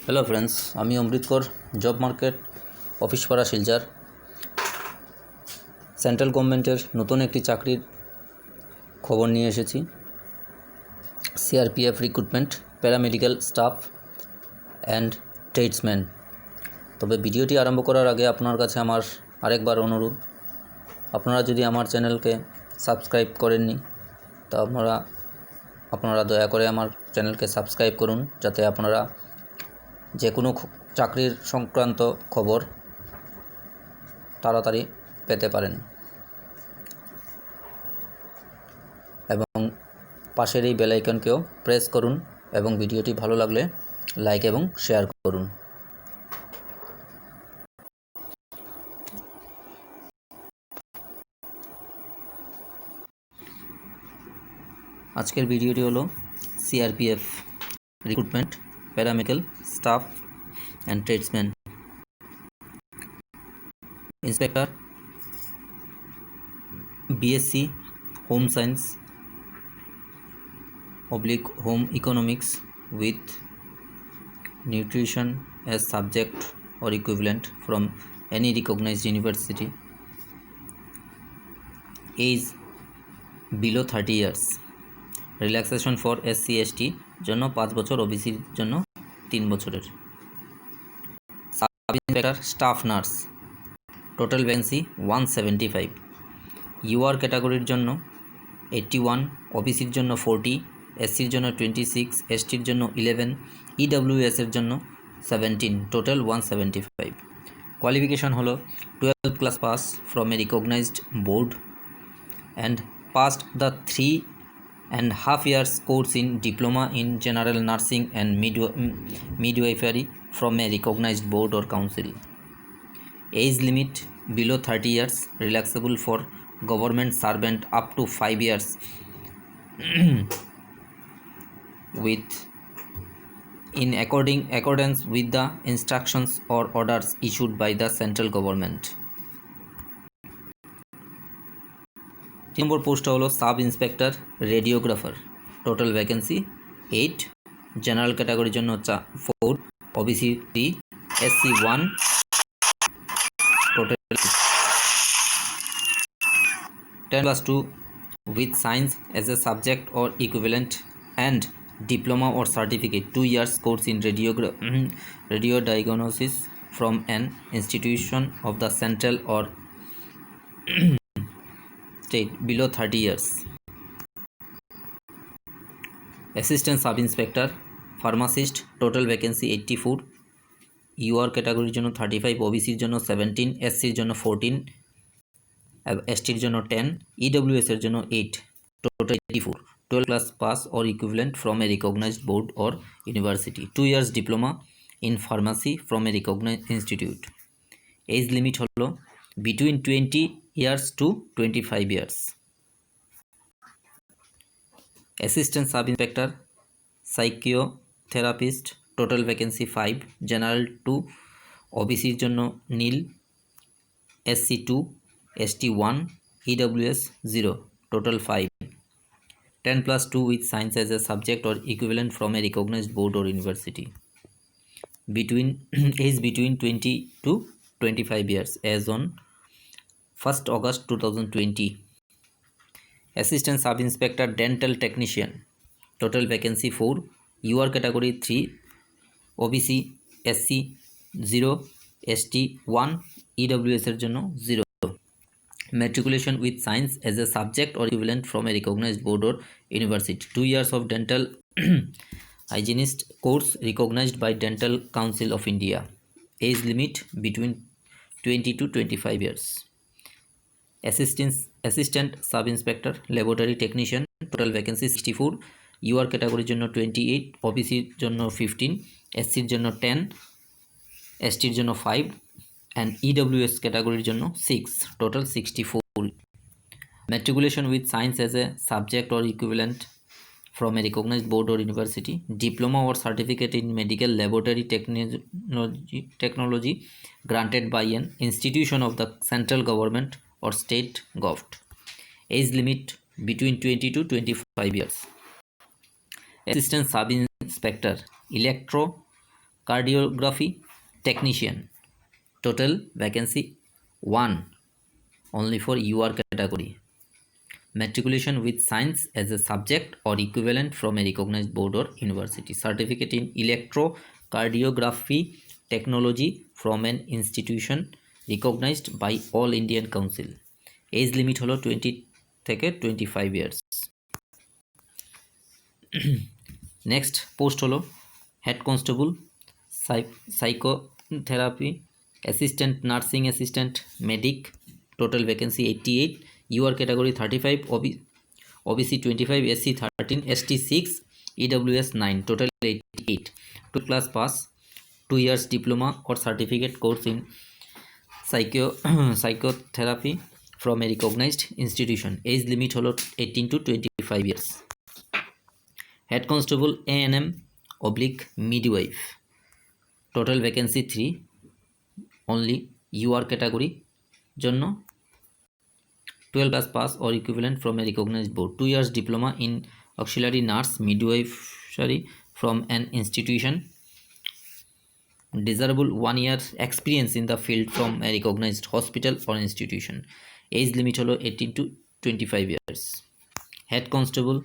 Hello friends, আমি অমৃতকর job market office পাড়া Silchar central গভর্নমেন্টের নতুন একটি চাকরির খবর নিয়ে এসেছি। CRPF recruitment paramedical staff and tradesman. তবে ভিডিওটি আরম্ভ করার আগে আপনার কাছে আমার আরেকবার অনুরোধ, আপনারা যদি আমার চ্যানেলকে সাবস্ক্রাইব করেননি তা আপনারা দয়া করে আমার চ্যানেলকে সাবস্ক্রাইব করুন, যাতে আপনারা যে কোনো চাকরির সংক্রান্ত খবর তাড়াতাড়ি পেতে পারেন এবং পাশের এই বেল আইকনকেও প্রেস করুন এবং ভিডিওটি ভালো লাগলে লাইক এবং শেয়ার করুন। আজকের ভিডিওটি হলো CRPF recruitment paramedical staff and tradesman. Inspector BSc home science / home economics with nutrition as subject or equivalent from any recognized university. Age below 30 years. Relaxation for SC ST জন্য 5 বছর, ওবিসির জন্য 3 বছরের। Sub inspector staff nurse, total vacancy 175। UR ক্যাটাগরির জন্য 81, ওবিসির জন্য 40, এসসির জন্য 26, এসটির জন্য 11, ইডব্লিউএসের জন্য 17, টোটাল 175। কোয়ালিফিকেশন হলো 12th class pass from a recognised board and passed the 3.5 years course in diploma in general nursing and midwifery from a recognized board or council. Age limit below 30 years, relaxable for government servant up to 5 years with in accordance with the instructions or orders issued by the central government. নম্বর পোস্টটা হলো sub inspector radiographer, total vacancy 8, general ক্যাটাগরির জন্য 4, OBC 3, SC 1, total 10+2 with science as a subject or equivalent and diploma or certificate, 2 years course in radio diagnosis from an institution of the central or state below 30 years. Assistant sub inspector pharmacist, total vacancy 84, UR ক্যাটাগরির জন্য 35, ওবিসির জন্য 17, এসসির জন্য 14, এসটির জন্য 10, EWS এর জন্য 8, total 84, 12 class pass or equivalent from a recognized board or university, 2 years diploma in pharmacy from a recognized institute. Age limit হলো between 20 years to 25 years. Assistant sub inspector psychotherapist, total vacancy 5, general 2, ওবিসির জন্য নীল, SC 2, ST 1, EWS 0, total 5, 10+2 with science as a subject or equivalent from a recognized board or university. Age between 20 to 25 years as on 1st August 2020. Assistant sub inspector dental technician, total vacancy 4, UR category 3, OBC SC 0, ST 1, EWS এর জন্য 0, matriculation with science as a subject or equivalent from a recognized board or university, 2 years of dental hygienist course recognized by Dental Council of India. Age limit between 20 to 25 years. Assistant sub inspector laboratory technician, total vacancy 64, UR ক্যাটাগরির জন্য 28, ওবিসির জন্য 15, এসসির জন্য 10, এসটির জন্য 5 and EWS ক্যাটাগরির জন্য 6, total 64. Matriculation with science as a subject or equivalent from a recognized board or university, diploma or certificate in medical laboratory technology granted by an institution of the central government or state govt. Age limit between 20 to 25 years. Assistant sub inspector electro cardiography technician, total vacancy 1 only for UR category. Matriculation with science as a subject or equivalent from a recognized board or university. Certificate in electrocardiography technology from an institution recognized by all Indian Council. Age limit হলো 20 থেকে 25 years. Next post হলো head constable, psychotherapy assistant, nursing assistant, medic, total vacancy 88, UR category 35, OBC 25, SC 13, ST 6, EWS 9, total 88. 2 class pass, 2 years diploma or certificate course in psychotherapy from a recognized institution. Age limit হলো 18 to 25 years. Head constable ANM / midwife, total vacancy 3 only, UR category জন্য 12 class pass or equivalent from a recognized board. 2 years diploma in auxiliary nurse midwifery from an institution. Desirable 1 year experience in the field from a recognized hospital or institution. Age limit হলো 18 to 25 years. Head constable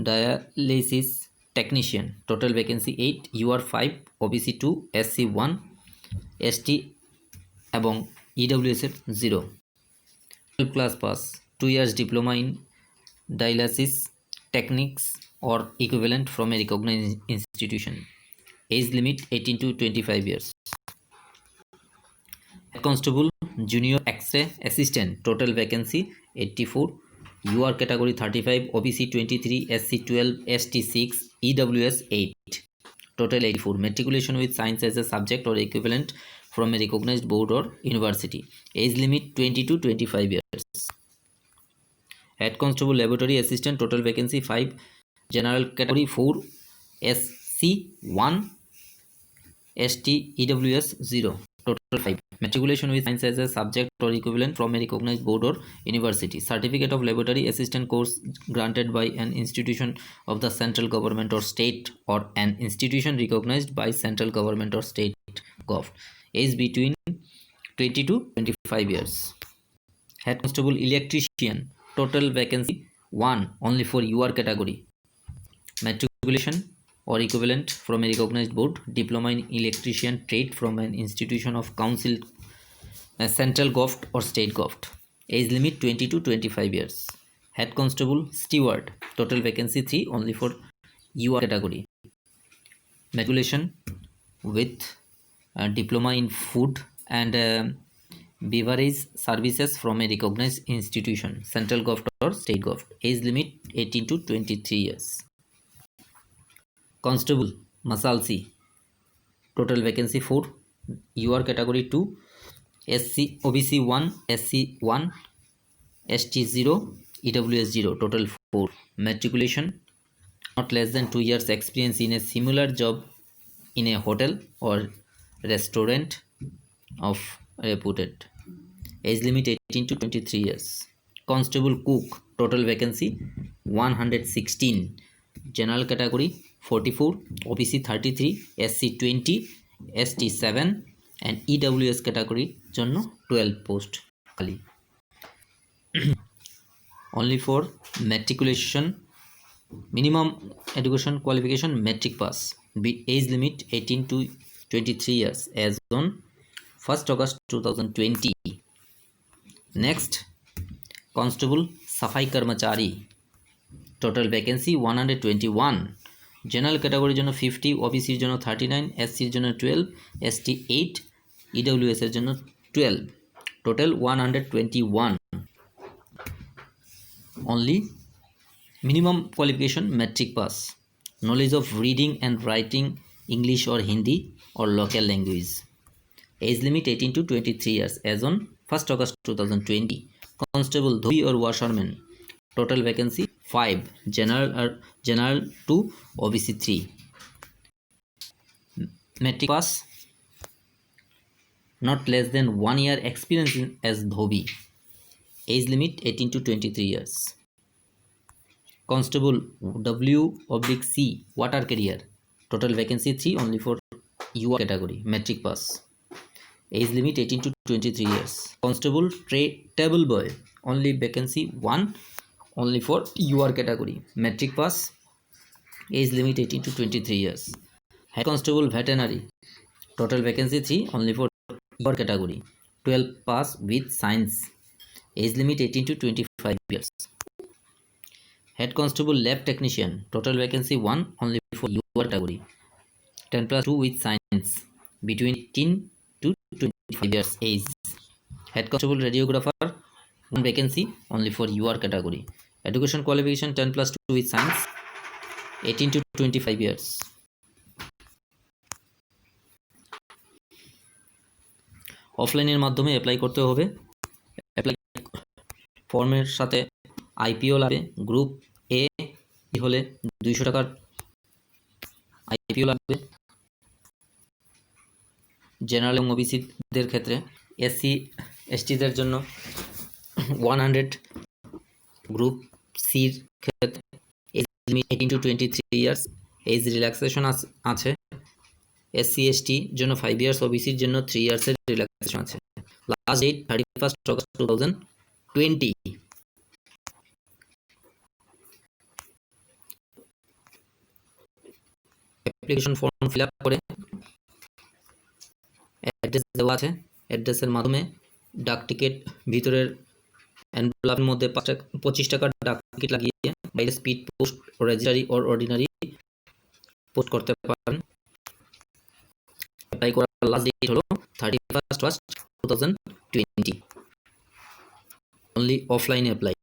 dialysis technician, total vacancy 8, UR 5, OBC 2, SC 1, ST এবং EWS 0. 12 class pass, 2 years diploma in dialysis techniques or equivalent from a recognized institution. Age limit 18 to 25 years. Head constable junior X-ray assistant, total vacancy 84, UR category 35, OBC 23, SC 12, ST 6, EWS 8, total 84. Matriculation with science as a subject or equivalent from a recognized board or university. Age limit 20 to 25 years. Head constable laboratory assistant, total vacancy 5, general category 4, SC 1, ST EWS 0, total 5. Matriculation with science as a subject or equivalent from a recognized board or university. Certificate of laboratory assistant course granted by an institution of the central government or state or an institution recognized by central government or state gov. Age between 20 to 25 years. Head constable electrician, total vacancy 1 only for UR category. Matriculation or equivalent from a recognized board, diploma in electrician trade from an institution of council, central govt or state govt. Age limit 20 to 25 years. Head constable steward, total vacancy 3 only for UR category. Matriculation with diploma in food and beverage services from a recognized institution, central govt or state govt. Age limit 18 to 23 years. Constable Masalsi, total vacancy 4, UR category 2, SC OBC 1, SC 1, ST 0, EWS 0, total 4. Matriculation not less than 2 years experience in a similar job in a hotel or restaurant of reputed. Age limit 18 to 23 years. Constable cook, total vacancy 116, general category 44, OBC 33, SC 20, ST 7 and EWS category জন্য 12 post খালি. Only for matriculation, minimum education qualification metric pass. Age limit 18 to 23 years as on 1st August 2020. Next, constable safai karmachari, total vacancy 121, general category জন্য 50, OBC এর জন্য 39, SC এর জন্য 12, ST 8, EWS এর জন্য 12, total 121. Only minimum qualification metric pass, knowledge of reading and writing English or Hindi or local language. Age limit 18 to 23 years as on 1st August 2020. Constable dhobi or washerman, total vacancy 5, general 2, OBC 3. Metric pass not less than 1 year experience as dhobi. Age limit 18 to 23 years. Constable W/C water carrier, total vacancy 3 only for UR category, metric pass. Age limit 18 to 23 years. Constable table boy, only vacancy 1 only for UR category, metric pass. Age limit 18 to 23 years. Head constable veterinary, total vacancy 3 only for UR category, 12 pass with science. Age limit 18 to 25 years. Head constable lab technician, total vacancy 1 only for UR category, 10 plus 2 with science, between 18 to 25 years age. Head constable radiographer, 1 vacancy only for UR category. Education qualification 10 plus 2 with science, 18 to 25 years. অফলাইনের মাধ্যমে apply করতে হবে। Apply ফর্মের সাথে IPO লাগবে। Group এ হলে 200 টাকার IPO লাগবে। জেনারেল এবং ওবিসিদের ক্ষেত্রে, এসসি এসটিদের জন্য 100, গ্রুপ সির ক্ষেত্রে age limit 18 to 23 years, age relaxation আছে। এসসি এসটি জন্য 5 ইয়ার্স, ওবিসির জন্য 3 ইয়ার্সের রিল্যাক্সেশন আছে। Last date 31 August 2020। Application form fill up করে অ্যাড্রেস দেওয়া আছে, অ্যাড্রেসের মাধ্যমে ডাক টিকিট ভিতরের এনভেলপের মধ্যে 25 টাকার ডাক টিকিট লাগিয়ে বাইরে speed post, registry or ordinary post করতে পারেন। অ্যাপ্লাই করার লাস্ট ডেট হলো 31 অগস্ট 2020। Only offline apply.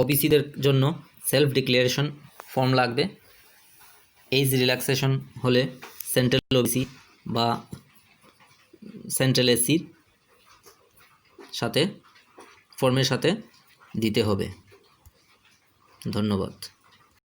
অফিসিদের জন্য সেলফ ডিক্লারেশন ফর্ম লাগবে। এজ রিল্যাক্সেশন হলে সেন্ট্রাল ওবিসি বা সেন্ট্রাল এসসির সাথে ফর্মের সাথে দিতে হবে। ধন্যবাদ।